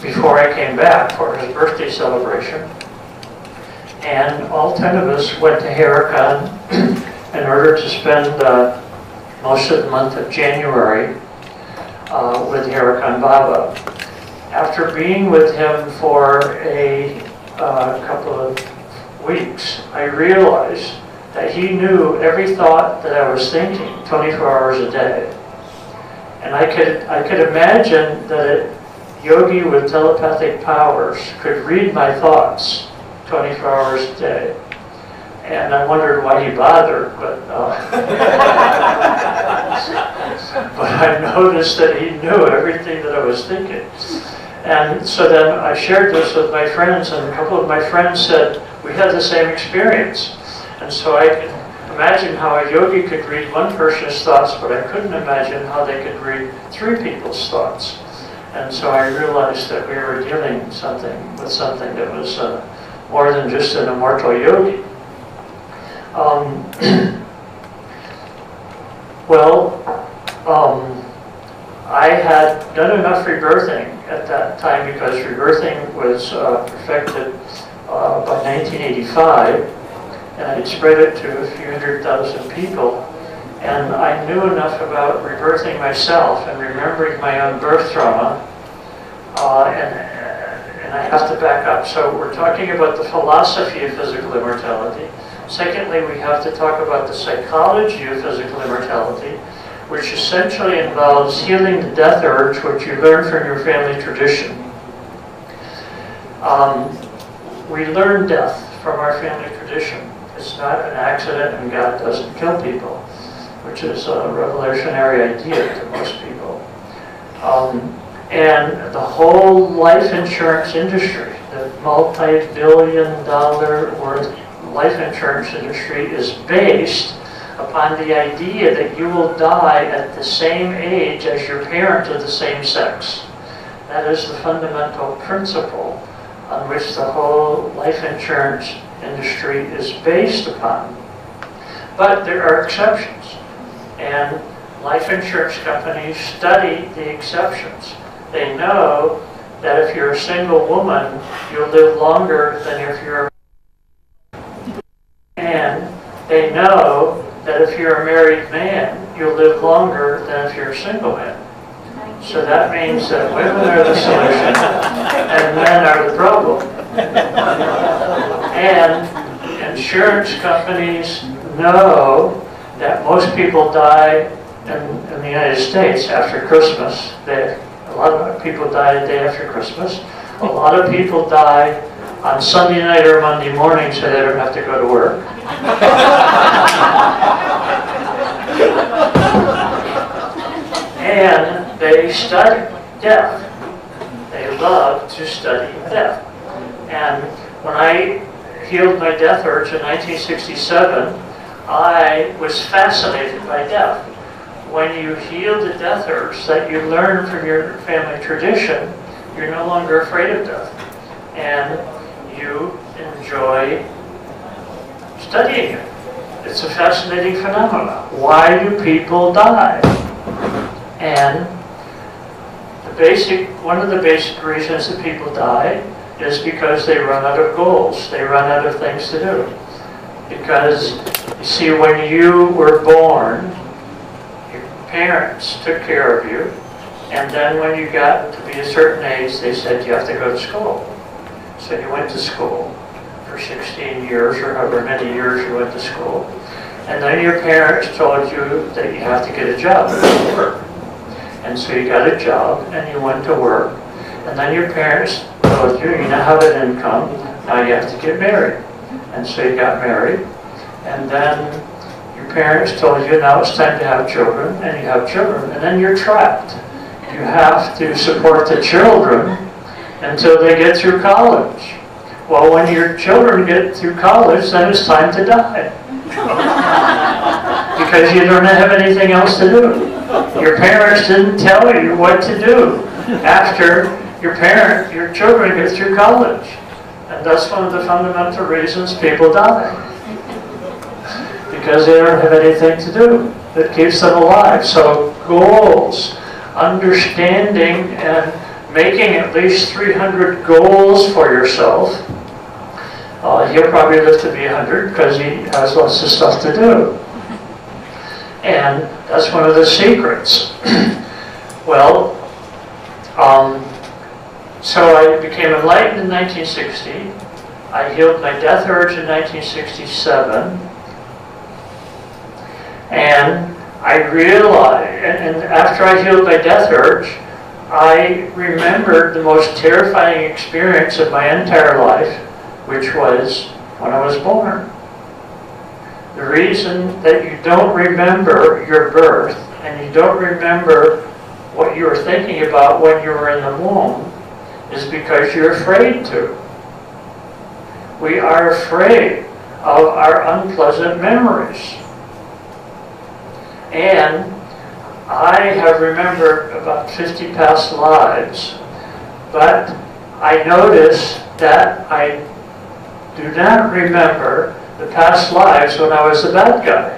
before I came back for his birthday celebration. And all 10 of us went to Hirakan in order to spend most of the month of January with Hirakan Baba. After being with him for a couple of weeks, I realized that he knew every thought that I was thinking 24 hours a day. And I could imagine that a yogi with telepathic powers could read my thoughts 24 hours a day. And I wondered why he bothered, but I noticed that he knew everything that I was thinking. And so then I shared this with my friends, and a couple of my friends said, we had the same experience. And so I could imagine how a yogi could read one person's thoughts, but I couldn't imagine how they could read 3 people's thoughts. And so I realized that we were dealing with something that was more than just an immortal yogi. I had done enough rebirthing at that time, because rebirthing was perfected by 1985, and I'd spread it to a few 100,000 people. And I knew enough about rebirthing myself and remembering my own birth trauma, and I have to back up. So we're talking about the philosophy of physical immortality. Secondly, we have to talk about the psychology of physical immortality, which essentially involves healing the death urge, which you learn from your family tradition. We learn death from our family tradition. It's not an accident, and God doesn't kill people, which is a revolutionary idea to most people. And the whole life insurance industry, the multi-billion-dollar worth life insurance industry, is based upon the idea that you will die at the same age as your parent of the same sex. That is the fundamental principle on which the whole life insurance industry is based upon. But there are exceptions, and life insurance companies study the exceptions. They know that if you're a single woman, you'll live longer than if you're a man. And they know that if you're a married man, you'll live longer than if you're a single man. So that means that women are the solution and men are the problem. And insurance companies know that most people die in the United States after Christmas. A lot of people die the day after Christmas. A lot of people die on Sunday night or Monday morning, so they don't have to go to work. And they study death. They love to study death. And when I healed my death urge in 1967, I was fascinated by death. When you heal the death urge that you learn from your family tradition, you're no longer afraid of death. And you enjoy studying it. It's a fascinating phenomenon. Why do people die? And one of the basic reasons that people die is because they run out of goals. They run out of things to do. Because, you see, when you were born, your parents took care of you, and then when you got to be a certain age, they said you have to go to school. So you went to school for 16 years, or however many years you went to school. And then your parents told you that you have to get a job and go to work. And so you got a job and you went to work. And then your parents told you, you now have an income, now you have to get married. And so you got married. And then your parents told you, now it's time to have children, and you have children. And then you're trapped. You have to support the children until they get through college. Well, when your children get through college, then it's time to die. Because you don't have anything else to do. Your parents didn't tell you what to do after your children get through college. And that's one of the fundamental reasons people die. Because they don't have anything to do that keeps them alive. So goals, understanding and making at least 300 goals for yourself. He'll probably live to be 100 because he has lots of stuff to do. And that's one of the secrets. Well, so I became enlightened in 1960. I healed my death urge in 1967. And I realized, and after I healed my death urge, I remembered the most terrifying experience of my entire life, which was when I was born. The reason that you don't remember your birth and you don't remember what you were thinking about when you were in the womb is because you're afraid to. We are afraid of our unpleasant memories. And I have remembered about 50 past lives, but I notice that I do not remember the past lives when I was the bad guy.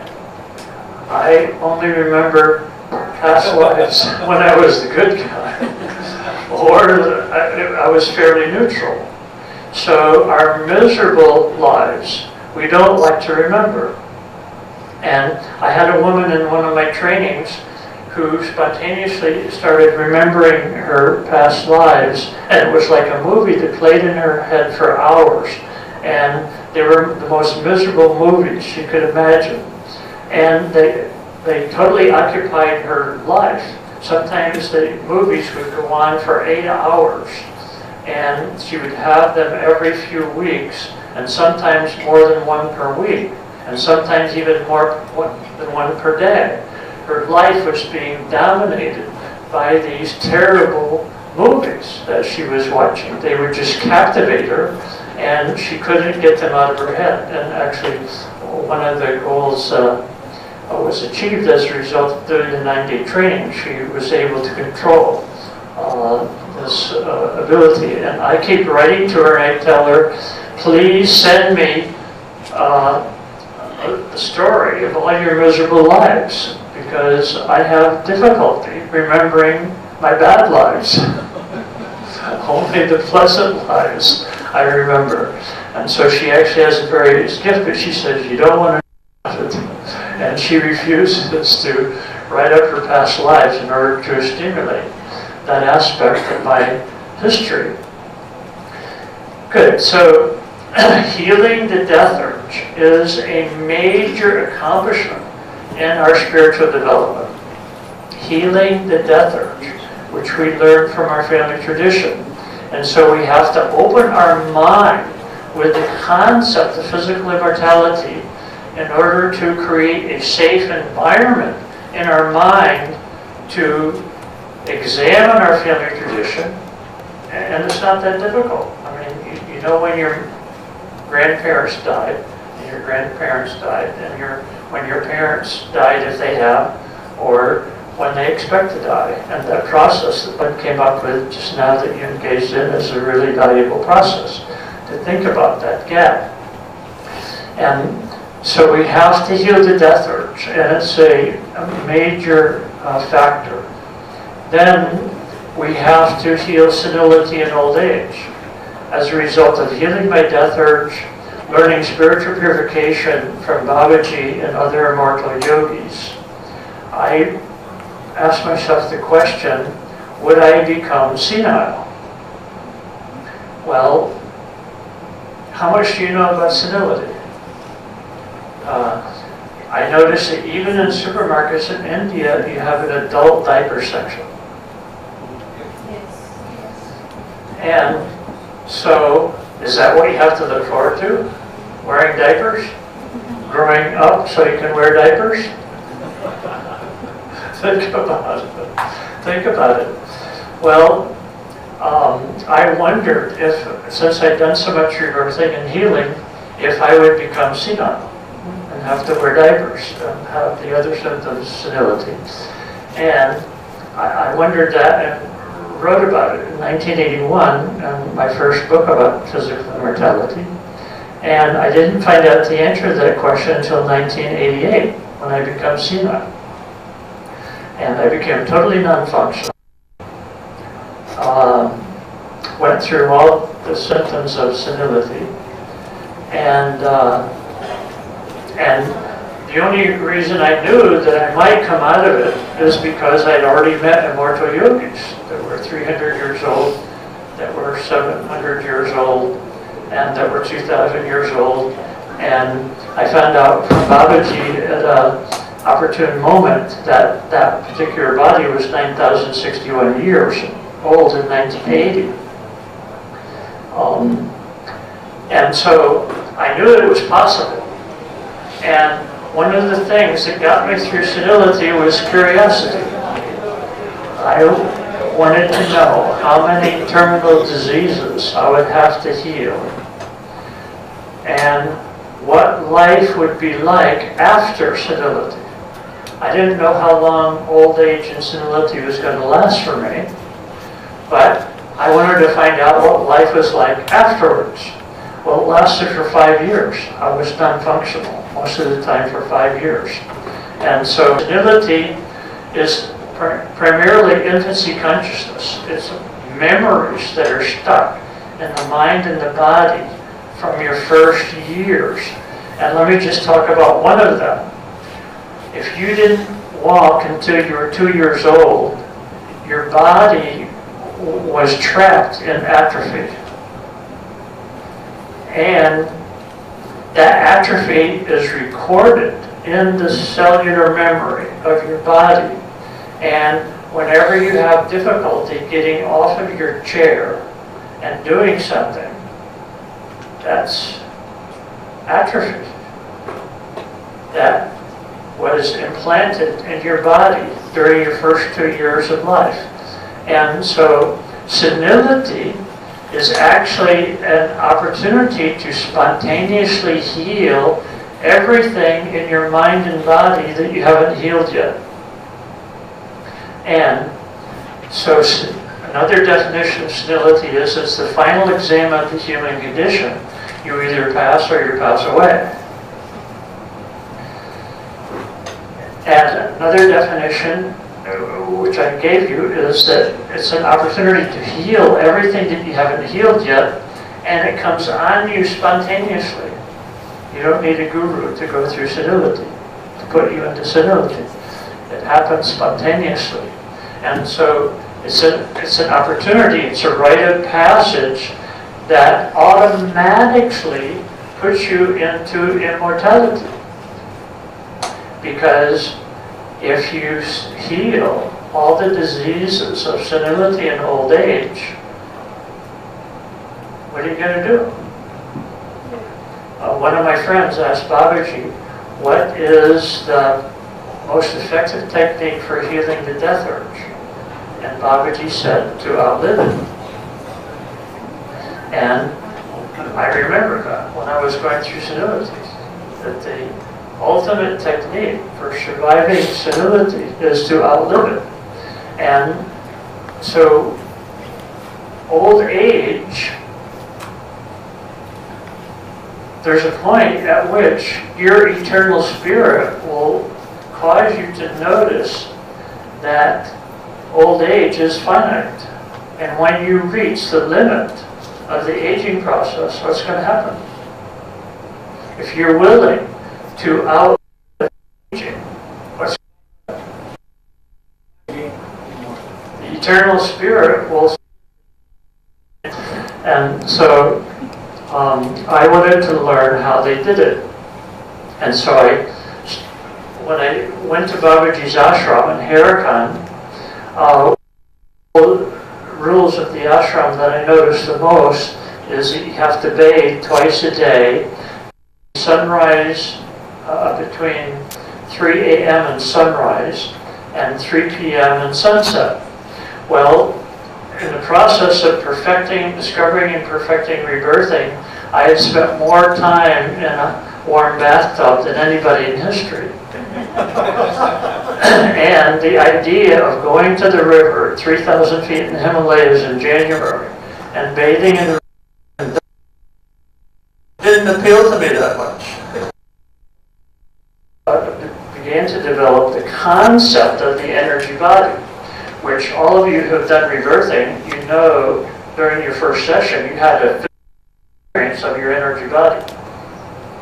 I only remember past lives when I was the good guy, or I was fairly neutral. So our miserable lives, we don't like to remember. And I had a woman in one of my trainings who spontaneously started remembering her past lives, and it was like a movie that played in her head for hours. And they were the most miserable movies she could imagine. And they totally occupied her life. Sometimes the movies would go on for 8 hours, and she would have them every few weeks, and sometimes more than one per week, and sometimes even more than one per day. Her life was being dominated by these terrible movies that she was watching. They would just captivate her, and she couldn't get them out of her head. And actually, one of the goals was achieved as a result of doing the 9-day training. She was able to control this ability. And I keep writing to her, and I tell her, please send me the story of all your miserable lives, because I have difficulty remembering my bad lives. Only the pleasant lives I remember. And so she actually has a very gift, but she says, you don't want to know it. And she refuses to write up her past lives in order to stimulate that aspect of my history. Good, so healing the death urge is a major accomplishment in our spiritual development. Healing the death urge, which we learned from our family tradition. And so we have to open our mind with the concept of physical immortality in order to create a safe environment in our mind to examine our family tradition. And it's not that difficult. I mean, you know when your grandparents died, and your grandparents died, and when your parents died, if they have, or when they expect to die. And that process that one came up with just now that you engaged in is a really valuable process to think about that gap. And so we have to heal the death urge, and it's a major factor. Then we have to heal senility and old age. As a result of healing my death urge, learning spiritual purification from Babaji and other immortal yogis, I asked myself the question, would I become senile? Well, how much do you know about senility? I noticed that even in supermarkets in India, you have an adult diaper section. And so, is that what you have to look forward to? Wearing diapers? Growing up so you can wear diapers? Think about it. Think about it. Well, I wondered if, since I'd done so much rebirthing and healing, if I would become senile and have to wear diapers and have the other symptoms of senility. And I wondered that and wrote about it in 1981 in my first book about physical immortality. And I didn't find out the answer to that question until 1988 when I became senile. And I became totally non-functional. went through all the symptoms of senility, and the only reason I knew that I might come out of it is because I'd already met immortal yogis that were 300 years old, that were 700 years old, and that were 2,000 years old. And I found out from Babaji at an opportune moment that that particular body was 9,061 years old in 1980. And so I knew it was possible. And one of the things that got me through senility was curiosity. I wanted to know how many terminal diseases I would have to heal, and what life would be like after senility. I didn't know how long old age and senility was going to last for me, but I wanted to find out what life was like afterwards. Well, it lasted for 5 years. I was non-functional most of the time for 5 years. And so senility is primarily infancy consciousness. It's memories that are stuck in the mind and the body from your first years. And let me just talk about one of them. If you didn't walk until you were 2 years old, your body was trapped in atrophy. And that atrophy is recorded in the cellular memory of your body. And whenever you have difficulty getting off of your chair and doing something, that's atrophy. That was implanted in your body during your first 2 years of life. And so senility is actually an opportunity to spontaneously heal everything in your mind and body that you haven't healed yet. And so another definition of senility is it's the final exam of the human condition. You either pass or you pass away. And another definition, which I gave you, is that it's an opportunity to heal everything that you haven't healed yet, and it comes on you spontaneously. You don't need a guru to go through senility, to put you into senility. It happens spontaneously. And so it's an opportunity, it's a rite of passage that automatically puts you into immortality. Because if you heal all the diseases of senility and old age, what are you going to do? One of my friends asked Babaji, what is the most effective technique for healing the death urge? And Babaji said, to outlive it. And I remember that when I was going through senility, that the ultimate technique for surviving senility is to outlive it. And so old age, there's a point at which your eternal spirit will cause you to notice that old age is finite. And when you reach the limit of the aging process, what's going to happen? If you're willing to outlive aging, what's going to happen? The eternal spirit will. And so I wanted to learn how they did it. And so when I went to Babaji's ashram in Harakan, the rules of the ashram that I noticed the most is that you have to bathe twice a day. Sunrise between 3 a.m. and sunrise, and 3 p.m. and sunset. Well, in the process of discovering and perfecting rebirthing, I had spent more time in a warm bathtub than anybody in history. And the idea of going to the river, 3,000 feet in the Himalayas in January, and bathing in the river didn't appeal to me that much. I began to develop the concept of the energy body, which all of you who have done rebirthing, you know during your first session, you had a experience of your energy body.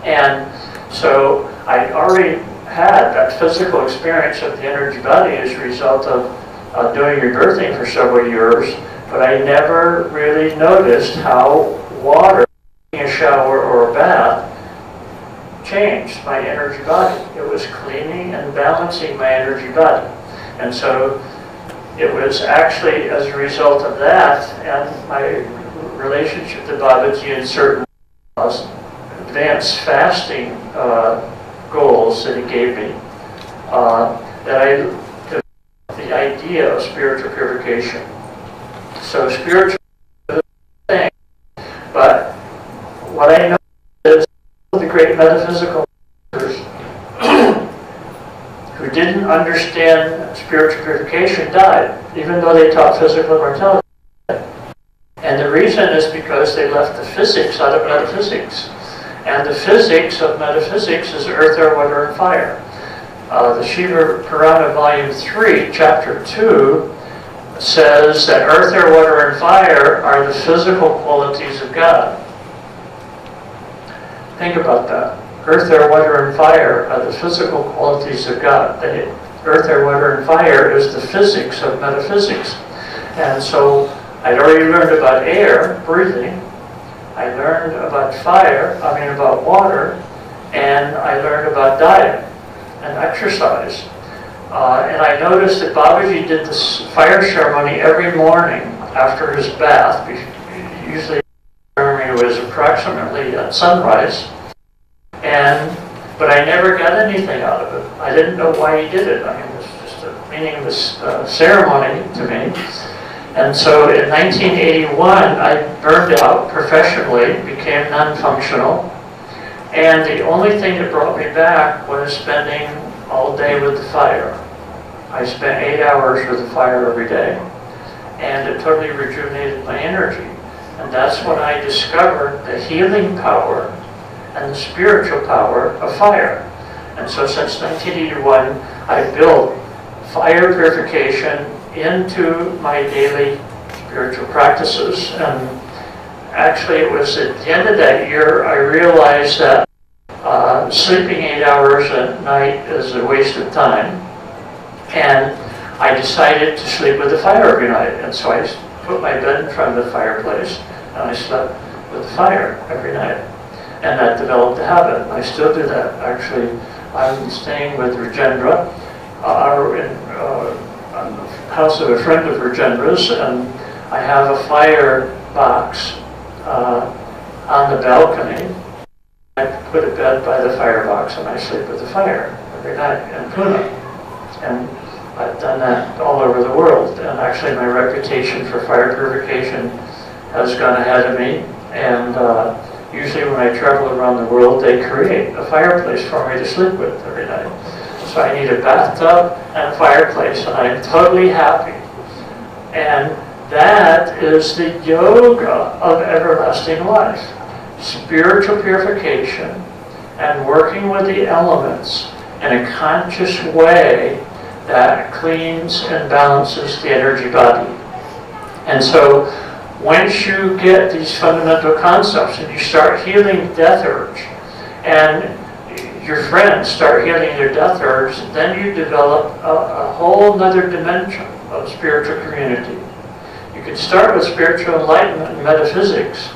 And so I already had that physical experience of the energy body as a result of doing rebirthing for several years, but I never really noticed how water, a shower or a bath, changed my energy body. It was cleaning and balancing my energy body. And so it was actually as a result of that and my relationship to Babaji and certain advanced fasting goals that he gave me, that I developed the idea of spiritual purification. So spiritual is a thing, but what I know is the great metaphysical thinkers who didn't understand spiritual purification died, even though they taught physical immortality. And the reason is because they left the physics out of metaphysics. And the physics of metaphysics is earth, air, water, and fire. The Shiva Purana, Volume 3, Chapter 2, says that earth, air, water, and fire are the physical qualities of God. Think about that. Earth, air, water, and fire are the physical qualities of God. Earth, air, water, and fire is the physics of metaphysics. And so I'd already learned about air, breathing. I learned about about water, and I learned about diet and exercise. And I noticed that Babaji did this fire ceremony every morning after his bath. Usually the ceremony was approximately at sunrise. But I never got anything out of it. I didn't know why he did it. I mean, it was just a meaningless ceremony to me. And so in 1981, I burned out professionally, became non-functional. And the only thing that brought me back was spending all day with the fire. I spent 8 hours with the fire every day. And it totally rejuvenated my energy. And that's when I discovered the healing power and the spiritual power of fire. And so since 1981, I built fire purification into my daily spiritual practices. And actually it was at the end of that year I realized that sleeping 8 hours at night is a waste of time. And I decided to sleep with the fire every night. And so I put my bed in front of the fireplace and I slept with the fire every night. And that developed a habit. I still do that. Actually, I'm staying with Rajendra in the house of a friend of Rajendra's, and I have a fire box on the balcony. I put a bed by the firebox and I sleep with the fire every night in Pune. And I've done that all over the world. And actually my reputation for fire purification has gone ahead of me. And usually when I travel around the world, they create a fireplace for me to sleep with every night. So I need a bathtub and a fireplace, and I'm totally happy. And that is the yoga of everlasting life. Spiritual purification and working with the elements in a conscious way that cleans and balances the energy body. And so once you get these fundamental concepts and you start healing death urge, and your friends start healing their death urge, then you develop a whole other dimension of spiritual community. You can start with spiritual enlightenment and metaphysics,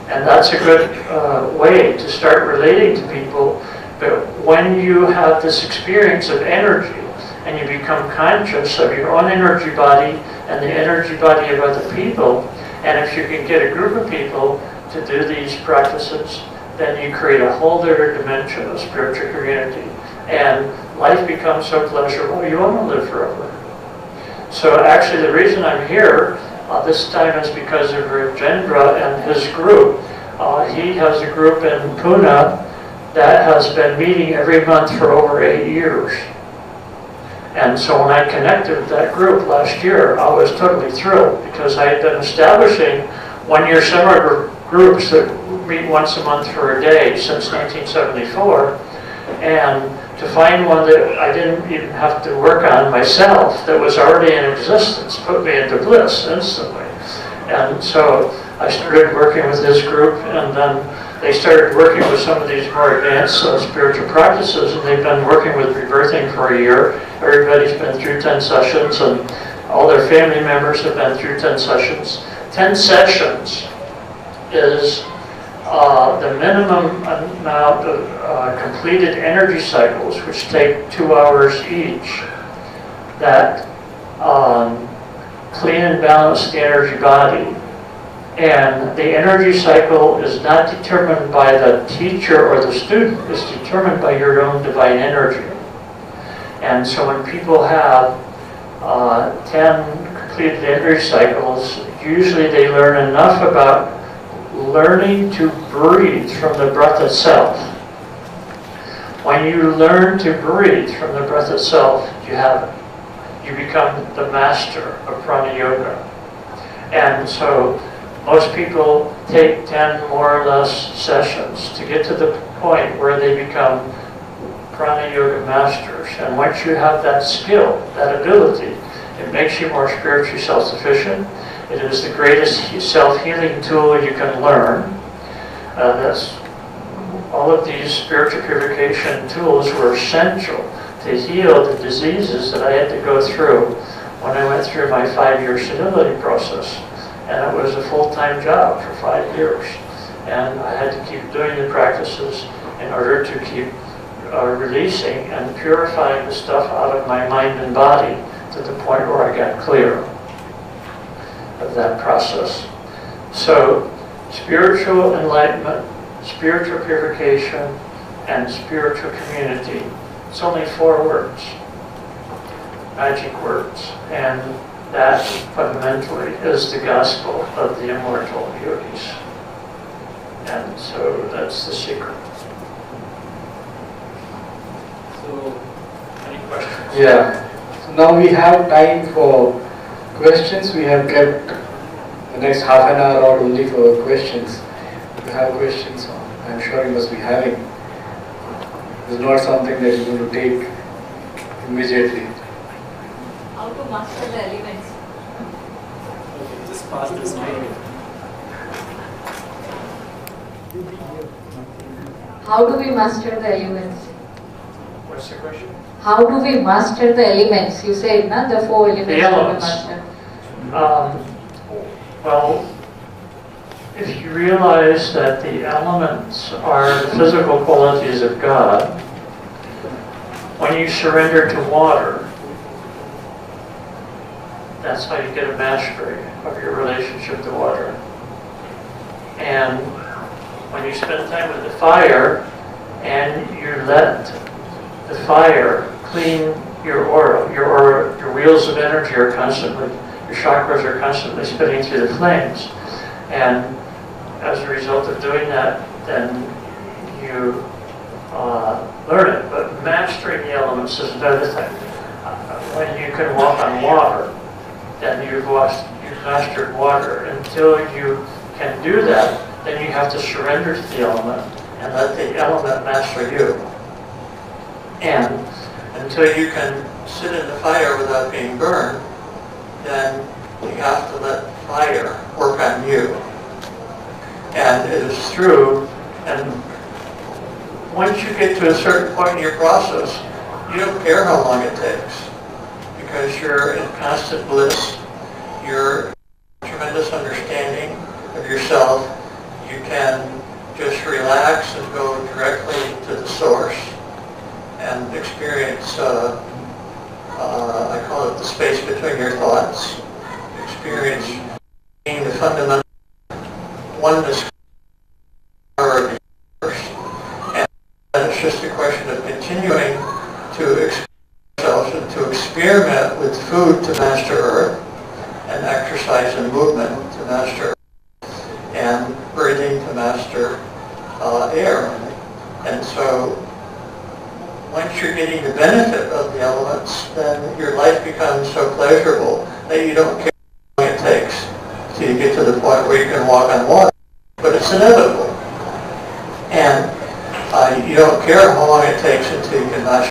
and that's a good way to start relating to people. But when you have this experience of energy, and you become conscious of your own energy body and the energy body of other people, and if you can get a group of people to do these practices, then you create a whole other dimension of spiritual community. And life becomes so pleasurable, you want to live forever. So actually the reason I'm here this time is because of Rajendra and his group. He has a group in Pune that has been meeting every month for over 8 years. And so when I connected with that group last year, I was totally thrilled because I had been establishing one-year seminar groups that meet once a month for a day since 1974. And to find one that I didn't even have to work on myself, that was already in existence, put me into bliss instantly. And so I started working with this group, and then they started working with some of these more advanced spiritual practices, and they've been working with rebirthing for a year. Everybody's been through 10 sessions, and all their family members have been through 10 sessions. 10 sessions is the minimum amount of completed energy cycles, which take 2 hours each, that clean and balance the energy body. And the energy cycle is not determined by the teacher or the student, it's determined by your own divine energy. And so when people have 10 completed energy cycles, usually they learn enough about learning to breathe from the breath itself. When you learn to breathe from the breath itself, you become the master of prana yoga. And so most people take 10 more or less sessions to get to the point where they become prana yoga masters. And once you have that skill, that ability, it makes you more spiritually self-sufficient. It is the greatest self-healing tool you can learn. All of these spiritual purification tools were essential to heal the diseases that I had to go through when I went through my 5-year senility process. And it was a full-time job for 5 years. And I had to keep doing the practices in order to keep releasing and purifying the stuff out of my mind and body to the point where I got clear of that process. So, spiritual enlightenment, spiritual purification, and spiritual community. It's only 4 words, magic words, and that fundamentally is the gospel of the immortal yogis. And so that's the secret. So, any questions? Yeah. So now we have time for questions. We have kept the next half an hour out only for questions. If you have questions, I'm sure you must be having. It's not something that you're going to take immediately. How to master the elements? Okay, just pass this mic. How do we master the elements? What's the question? How do we master the elements? You said, na, the 4 elements. The elements. Master. Well, if you realize that the elements are the physical qualities of God, when you surrender to water, that's how you get a mastery of your relationship to water. And when you spend time with the fire and you let the fire clean your aura, your wheels of energy are constantly, your chakras are constantly spinning through the flames. And as a result of doing that, then you learn it. But mastering the elements is another thing. When you can walk on water, then you've mastered water. Until you can do that, then you have to surrender to the element and let the element master you. And until you can sit in the fire without being burned, then you have to let fire work on you. And it is true, and once you get to a certain point in your process, you don't care how long it takes, because you're in constant bliss, you're in tremendous understanding of yourself, you can just relax and go directly to the source and experience, I call it the space between your thoughts, experience being the fundamental oneness of the universe. And it's just a question of continuing to experience ourselves and to experiment with food to master earth, and exercise and movement to master earth, and breathing to master air. And so once you're getting the benefit of the elements, then your life becomes so pleasurable that you don't care how long it takes till you get to the point where you can walk on water. But it's inevitable. And you don't care how long it takes until you can master